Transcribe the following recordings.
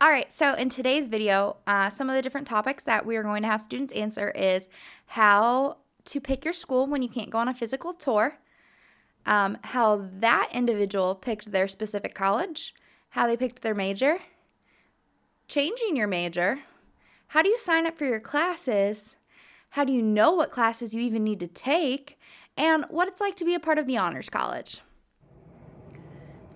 All right, so in today's video, some of the different topics that we are going to have students answer is how to pick your school when you can't go on a physical tour, how that individual picked their specific college, how they picked their major, changing your major, how do you sign up for your classes, how do you know what classes you even need to take, and what it's like to be a part of the Honors College.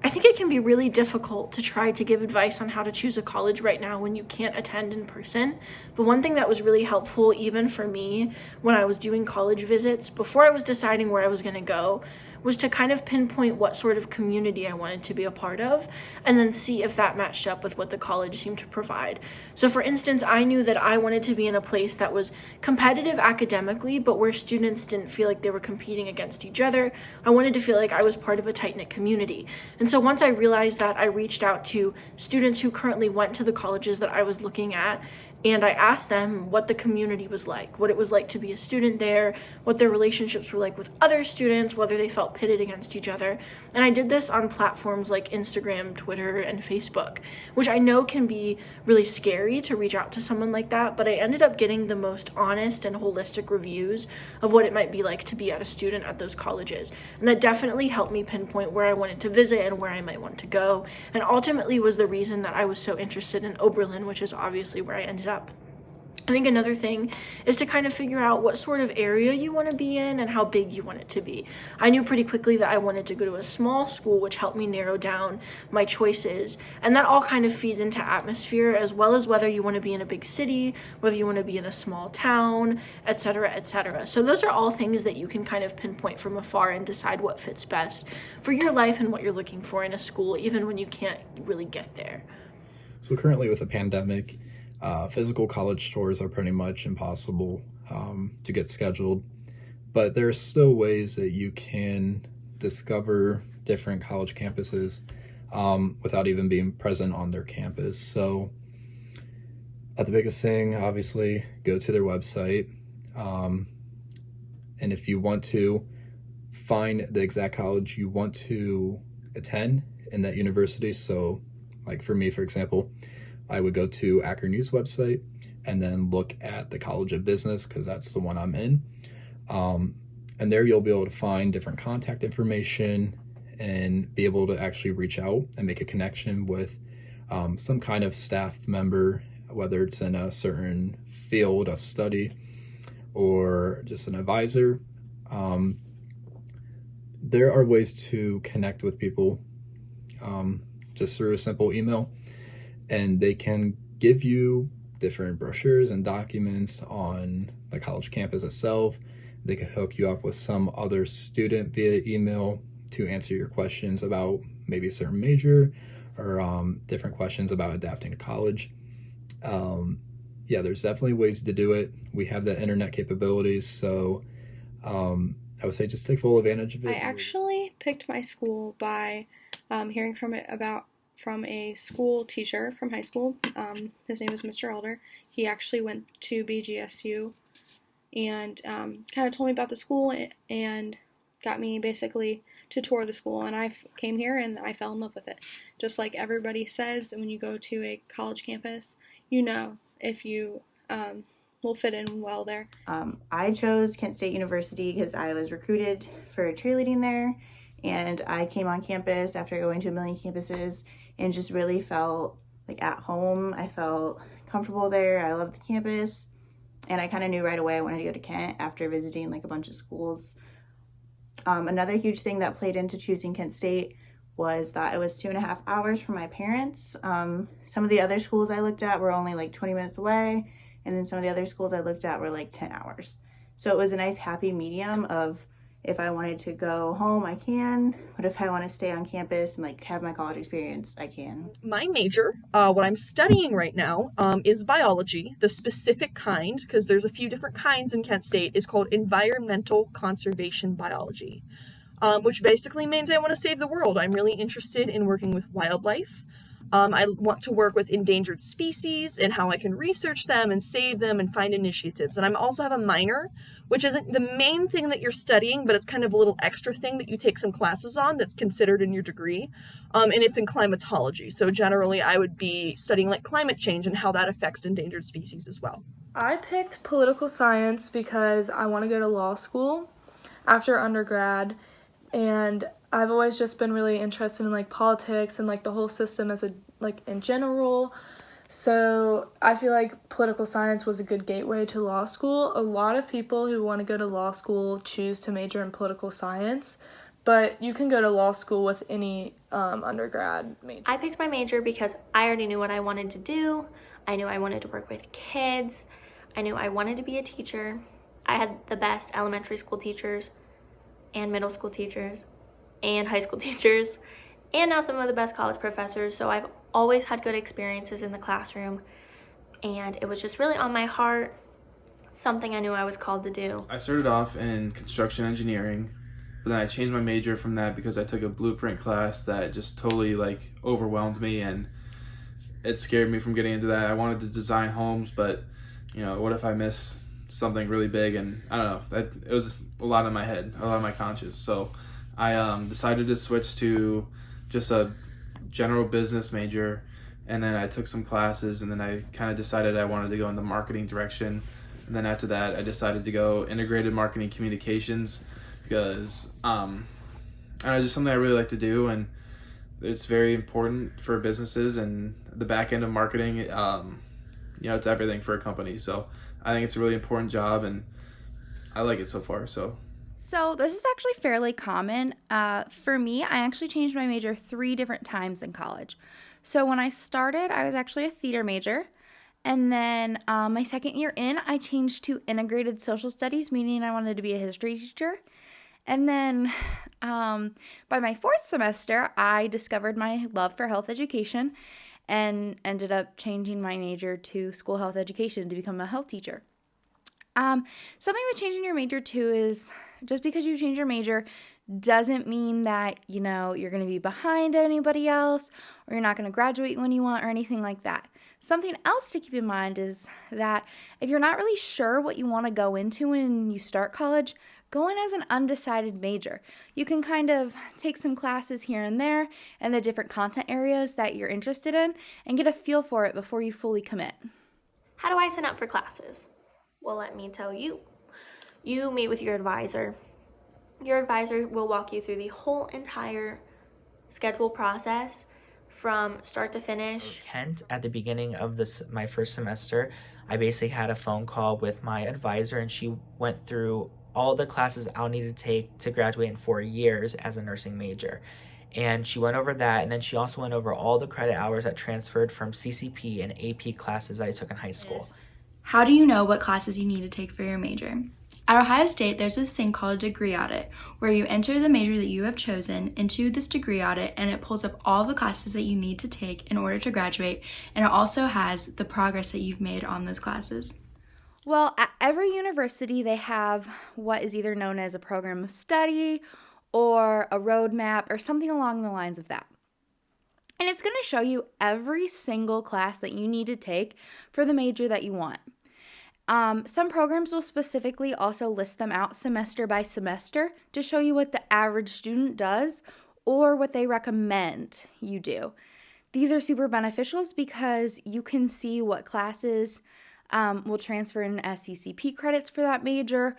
I think it can be really difficult to try to give advice on how to choose a college right now when you can't attend in person. But one thing that was really helpful, even for me, when I was doing college visits, before I was deciding where I was going to go, was to kind of pinpoint what sort of community I wanted to be a part of and then see if that matched up with what the college seemed to provide. So for instance, I knew that I wanted to be in a place that was competitive academically, but where students didn't feel like they were competing against each other. I wanted to feel like I was part of a tight-knit community. And so once I realized that, I reached out to students who currently went to the colleges that I was looking at, and I asked them what the community was like, what it was like to be a student there, what their relationships were like with other students, whether they felt pitted against each other. And I did this on platforms like Instagram, Twitter, and Facebook, which I know can be really scary to reach out to someone like that, but I ended up getting the most honest and holistic reviews of what it might be like to be a student at those colleges. And that definitely helped me pinpoint where I wanted to visit and where I might want to go, and ultimately was the reason that I was so interested in Oberlin, which is obviously where I ended up. I think another thing is to kind of figure out what sort of area you want to be in and how big you want it to be. I knew pretty quickly that I wanted to go to a small school, which helped me narrow down my choices. And that all kind of feeds into atmosphere, as well as whether you want to be in a big city, whether you want to be in a small town, etc., etc. So those are all things that you can kind of pinpoint from afar and decide what fits best for your life and what you're looking for in a school, even when you can't really get there. So currently with the pandemic, physical college tours are pretty much impossible to get scheduled, but there are still ways that you can discover different college campuses without even being present on their campus. So the biggest thing, obviously, go to their website, and if you want to find the exact college you want to attend in that university, so like for me, for example, I would go to Akron News website and then look at the College of Business because that's the one I'm in. And there you'll be able to find different contact information and be able to actually reach out and make a connection with some kind of staff member, whether it's in a certain field of study or just an advisor. There are ways to connect with people just through a simple email, and they can give you different brochures and documents on the college campus itself. They can hook you up with some other student via email to answer your questions about maybe a certain major or different questions about adapting to college. Yeah, there's definitely ways to do it. We have the internet capabilities, so I would say just take full advantage of it. I actually picked my school by hearing from a school teacher from high school. His name is Mr. Elder. He actually went to BGSU and kind of told me about the school and got me basically to tour the school, and I came here and I fell in love with it. Just like everybody says, when you go to a college campus, you know if you will fit in well there. I chose Kent State University because I was recruited for cheerleading there, and I came on campus after going to a million campuses and just really felt like at home. I felt comfortable there. I loved the campus, and I kind of knew right away I wanted to go to Kent after visiting like a bunch of schools. Another huge thing that played into choosing Kent State was that it was 2.5 hours from my parents. Some of the other schools I looked at were only like 20 minutes away, and then some of the other schools I looked at were like 10 hours. So it was a nice happy medium of, if I wanted to go home, I can, but if I want to stay on campus and like have my college experience, I can. My major, what I'm studying right now, is biology. The specific kind, because there's a few different kinds in Kent State, is called environmental conservation biology, which basically means I want to save the world. I'm really interested in working with wildlife. I want to work with endangered species and how I can research them and save them and find initiatives. And I also have a minor, which isn't the main thing that you're studying, but it's kind of a little extra thing that you take some classes on that's considered in your degree. And it's in climatology. So generally I would be studying like climate change and how that affects endangered species as well. I picked political science because I want to go to law school after undergrad, and I've always just been really interested in like politics and like the whole system as a like in general. So I feel like political science was a good gateway to law school. A lot of people who want to go to law school choose to major in political science, but you can go to law school with any undergrad major. I picked my major because I already knew what I wanted to do. I knew I wanted to work with kids. I knew I wanted to be a teacher. I had the best elementary school teachers and middle school teachers and high school teachers, and now some of the best college professors. So I've always had good experiences in the classroom, and it was just really on my heart, something I knew I was called to do. I started off in construction engineering, but then I changed my major from that because I took a blueprint class that just totally like overwhelmed me, and it scared me from getting into that. I wanted to design homes, but you know, what if I miss something really big? And I don't know, it was a lot in my head, a lot of my conscience. So I decided to switch to just a general business major, and then I took some classes, and then I kind of decided I wanted to go in the marketing direction. And then after that, I decided to go integrated marketing communications because I don't know, just something I really like to do, and it's very important for businesses, and the back end of marketing, you know, it's everything for a company. So I think it's a really important job, and I like it so far. So this is actually fairly common. For me, I actually changed my major 3 different times in college. So when I started, I was actually a theater major. And then my second year in, I changed to integrated social studies, meaning I wanted to be a history teacher. And then by my 4th semester, I discovered my love for health education and ended up changing my major to school health education to become a health teacher. Something with changing your major too is just because you change your major doesn't mean that, you know, you're going to be behind anybody else or you're not going to graduate when you want or anything like that. Something else to keep in mind is that if you're not really sure what you want to go into when you start college, go in as an undecided major. You can kind of take some classes here and there in the different content areas that you're interested in and get a feel for it before you fully commit. How do I sign up for classes? Well, let me tell you. You meet with your advisor. Your advisor will walk you through the whole entire schedule process from start to finish. Kent, at the beginning of my first semester, I basically had a phone call with my advisor, and she went through all the classes I'll need to take to graduate in 4 years as a nursing major. And she went over that, and then she also went over all the credit hours that transferred from CCP and AP classes that I took in high school. How do you know what classes you need to take for your major? At Ohio State, there's this thing called a degree audit, where you enter the major that you have chosen into this degree audit, and it pulls up all the classes that you need to take in order to graduate, and it also has the progress that you've made on those classes. Well, at every university, they have what is either known as a program of study or a roadmap or something along the lines of that. And it's going to show you every single class that you need to take for the major that you want. Some programs will specifically also list them out semester by semester to show you what the average student does or what they recommend you do. These are super beneficial because you can see what classes will transfer in SCCP credits for that major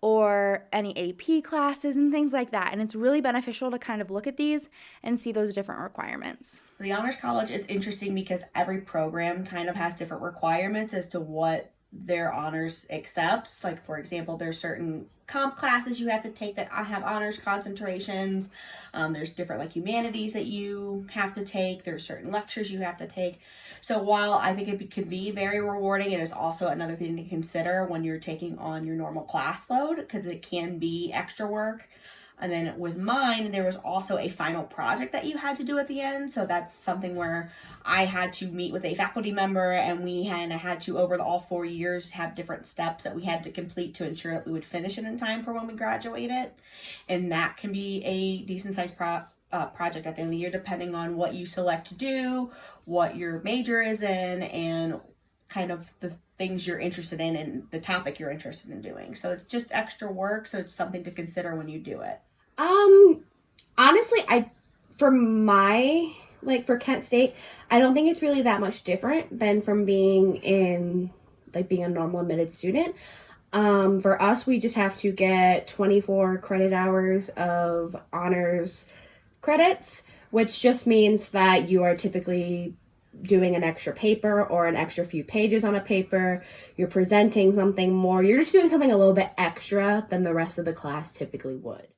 or any AP classes and things like that. And it's really beneficial to kind of look at these and see those different requirements. The Honors College is interesting because every program kind of has different requirements as to what their honors accepts. Like, for example, there's certain comp classes you have to take that have honors concentrations. There's different like humanities that you have to take. There's certain lectures you have to take. So while I think it could be very rewarding, it is also another thing to consider when you're taking on your normal class load, because it can be extra work. And then with mine, there was also a final project that you had to do at the end. So that's something where I had to meet with a faculty member, and we had to, over all 4 years, have different steps that we had to complete to ensure that we would finish it in time for when we graduated. And that can be a decent sized project at the end of the year, depending on what you select to do, what your major is in, and kind of the things you're interested in and the topic you're interested in doing. So it's just extra work, so it's something to consider when you do it. Honestly, for Kent State, I don't think it's really that much different than from being a normal admitted student. For us, we just have to get 24 credit hours of honors credits, which just means that you are typically doing an extra paper or an extra few pages on a paper. You're presenting something more. You're just doing something a little bit extra than the rest of the class typically would.